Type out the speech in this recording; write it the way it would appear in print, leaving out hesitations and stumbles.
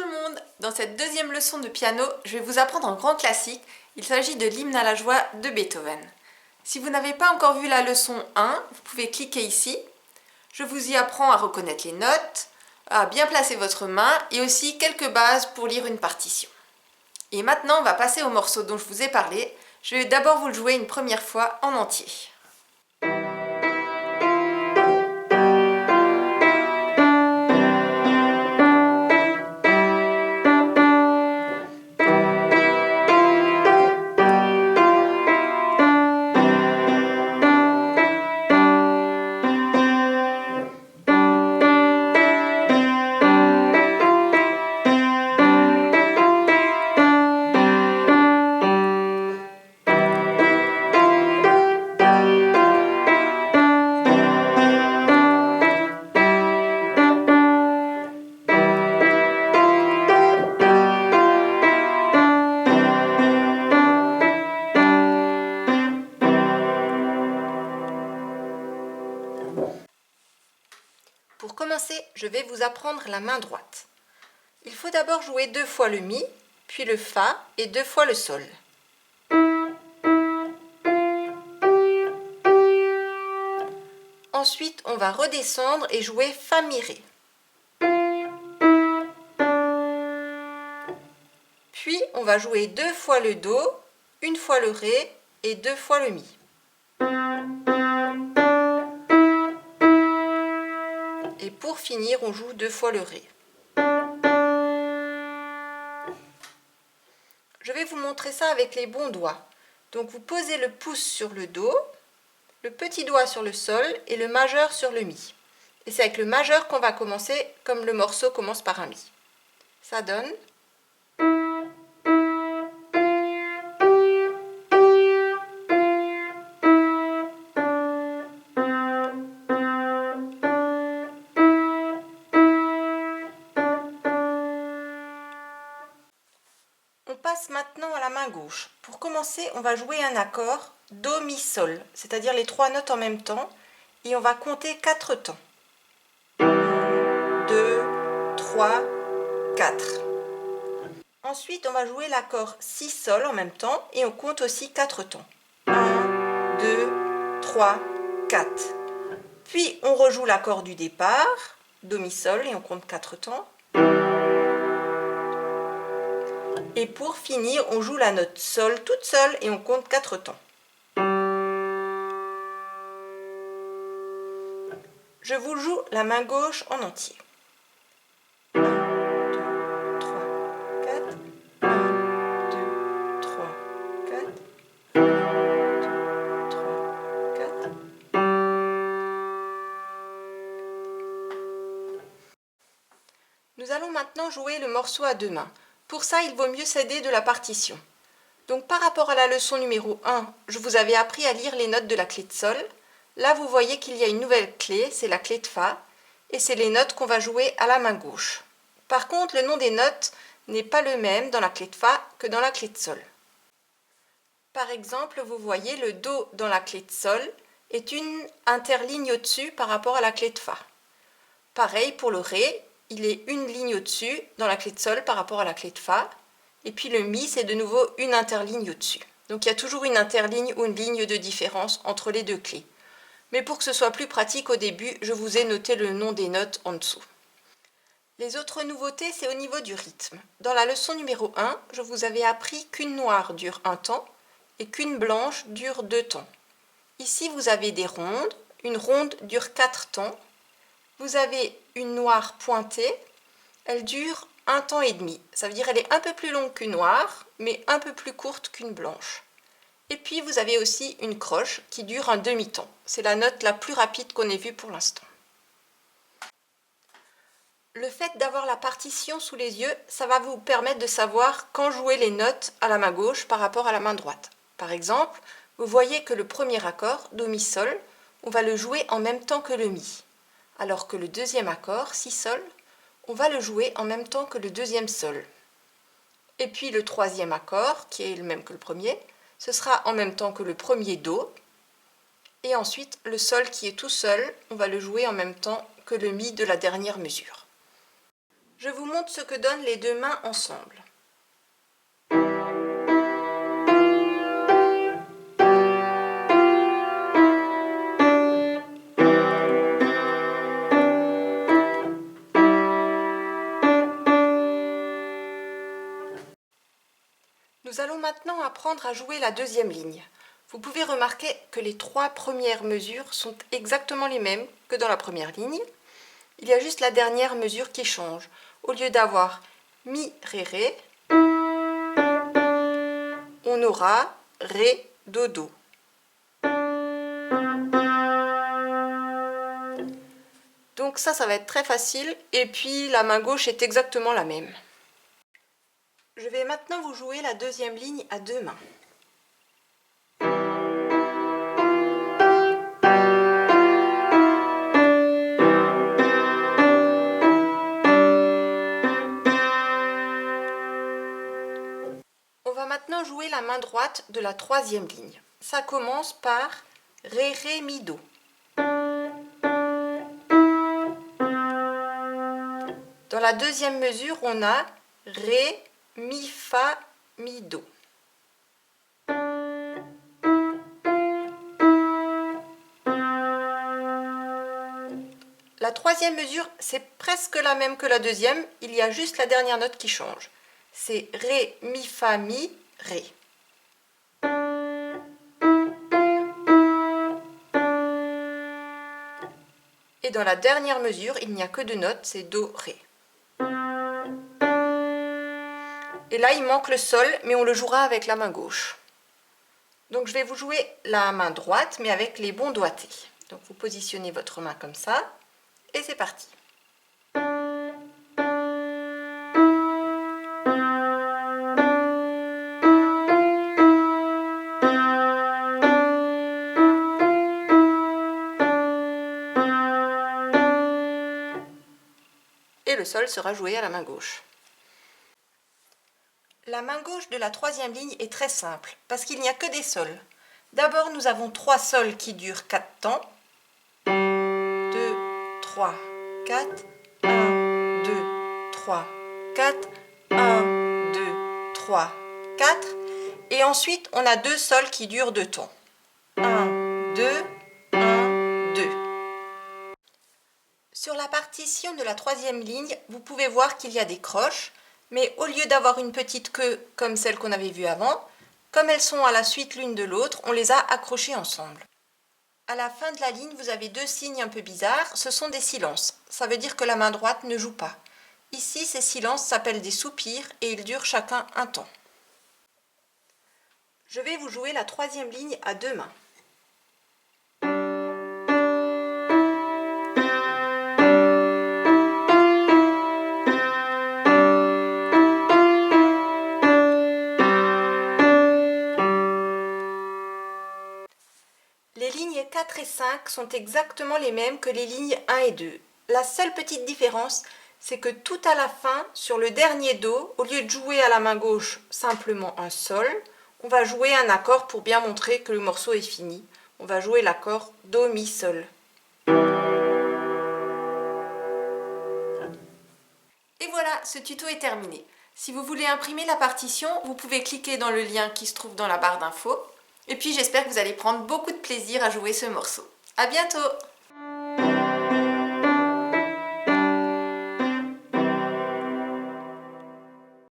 le monde! Dans cette deuxième leçon de piano, je vais vous apprendre un grand classique. Il s'agit de l'hymne à la joie de Beethoven. Si vous n'avez pas encore vu la leçon 1, vous pouvez cliquer ici. Je vous y apprends à reconnaître les notes, à bien placer votre main et aussi quelques bases pour lire une partition. Et maintenant, on va passer au morceau dont je vous ai parlé. Je vais d'abord vous le jouer une première fois en entier. Pour commencer, je vais vous apprendre la main droite. Il faut d'abord jouer 2 fois le Mi, puis le Fa et 2 fois le Sol. Ensuite, on va redescendre et jouer Fa Mi Ré. Puis, on va jouer 2 fois le Do, 1 fois le Ré et 2 fois le Mi. Et pour finir, on joue 2 fois le Ré. Je vais vous montrer ça avec les bons doigts. Donc vous posez le pouce sur le Do, le petit doigt sur le Sol et le majeur sur le Mi. Et c'est avec le majeur qu'on va commencer, comme le morceau commence par un Mi. Ça donne... On passe maintenant à la main gauche. Pour commencer, on va jouer un accord Do, Mi, Sol, c'est-à-dire les 3 notes en même temps, et on va compter 4 temps. 1, 2, 3, 4. Ensuite, on va jouer l'accord Si, Sol en même temps, et on compte aussi 4 temps. 1, 2, 3, 4. Puis, on rejoue l'accord du départ, Do, Mi, Sol, et on compte 4 temps. Et pour finir, on joue la note Sol toute seule et on compte 4 temps. Je vous joue la main gauche en entier. 1, 2, 3, 4. 1, 2, 3, 4. 1, 2, 3, 4. Nous allons maintenant jouer le morceau à 2 mains. Pour ça, il vaut mieux s'aider de la partition. Donc par rapport à la leçon numéro 1, je vous avais appris à lire les notes de la clé de Sol. Là, vous voyez qu'il y a une nouvelle clé, c'est la clé de Fa, et c'est les notes qu'on va jouer à la main gauche. Par contre, le nom des notes n'est pas le même dans la clé de Fa que dans la clé de Sol. Par exemple, vous voyez le Do dans la clé de Sol est une interligne au-dessus par rapport à la clé de Fa. Pareil pour le Ré, il est une ligne au-dessus dans la clé de Sol par rapport à la clé de Fa. Et puis le Mi, c'est de nouveau une interligne au-dessus. Donc il y a toujours une interligne ou une ligne de différence entre les 2 clés. Mais pour que ce soit plus pratique au début, je vous ai noté le nom des notes en dessous. Les autres nouveautés, c'est au niveau du rythme. Dans la leçon numéro 1, je vous avais appris qu'une noire dure 1 temps et qu'une blanche dure 2 temps. Ici, vous avez des rondes. Une ronde dure 4 temps. Vous avez une noire pointée. Elle dure 1 temps et demi. Ça veut dire qu'elle est un peu plus longue qu'une noire, mais un peu plus courte qu'une blanche. Et puis vous avez aussi une croche qui dure un demi-temps. C'est la note la plus rapide qu'on ait vue pour l'instant. Le fait d'avoir la partition sous les yeux, ça va vous permettre de savoir quand jouer les notes à la main gauche par rapport à la main droite. Par exemple, vous voyez que le premier accord, Do, Mi, Sol, on va le jouer en même temps que le Mi. Alors que le deuxième accord, Si, Sol, on va le jouer en même temps que le deuxième Sol. Et puis le troisième accord, qui est le même que le premier, ce sera en même temps que le premier Do. Et ensuite, le Sol qui est tout seul, on va le jouer en même temps que le Mi de la dernière mesure. Je vous montre ce que donnent les deux mains ensemble. Nous allons maintenant apprendre à jouer la deuxième ligne. Vous pouvez remarquer que les trois premières mesures sont exactement les mêmes que dans la première ligne. Il y a juste la dernière mesure qui change. Au lieu d'avoir mi, ré, ré, on aura ré, do, do. Donc ça va être très facile. Et puis la main gauche est exactement la même. Je vais maintenant vous jouer la deuxième ligne à deux mains. On va maintenant jouer la main droite de la troisième ligne. Ça commence par ré, ré, mi, do. Dans la deuxième mesure, on a ré, mi, fa, mi, do. La troisième mesure, c'est presque la même que la deuxième, il y a juste la dernière note qui change. C'est ré, mi, fa, mi, ré. Et dans la dernière mesure, il n'y a que deux notes, c'est do, ré. Et là, il manque le sol, mais on le jouera avec la main gauche. Donc je vais vous jouer la main droite, mais avec les bons doigtés. Donc vous positionnez votre main comme ça, et c'est parti. Et le sol sera joué à la main gauche. La main gauche de la troisième ligne est très simple, parce qu'il n'y a que des sols. D'abord, nous avons trois sols qui durent 4 temps. 2, 3, 4, 1, 2, 3, 4, 1, 2, 3, 4. Et ensuite, on a deux sols qui durent 2 temps. 1, 2, 1, 2. Sur la partition de la troisième ligne, vous pouvez voir qu'il y a des croches, mais au lieu d'avoir une petite queue comme celle qu'on avait vue avant, comme elles sont à la suite l'une de l'autre, on les a accrochées ensemble. À la fin de la ligne, vous avez deux signes un peu bizarres, ce sont des silences. Ça veut dire que la main droite ne joue pas. Ici, ces silences s'appellent des soupirs et ils durent chacun un temps. Je vais vous jouer la troisième ligne à deux mains. Les lignes 4 et 5 sont exactement les mêmes que les lignes 1 et 2. La seule petite différence, c'est que tout à la fin, sur le dernier do, au lieu de jouer à la main gauche simplement un sol, on va jouer un accord pour bien montrer que le morceau est fini. On va jouer l'accord do, mi, sol. Et voilà, ce tuto est terminé. Si vous voulez imprimer la partition, vous pouvez cliquer dans le lien qui se trouve dans la barre d'infos. Et puis j'espère que vous allez prendre beaucoup de plaisir à jouer ce morceau. À bientôt!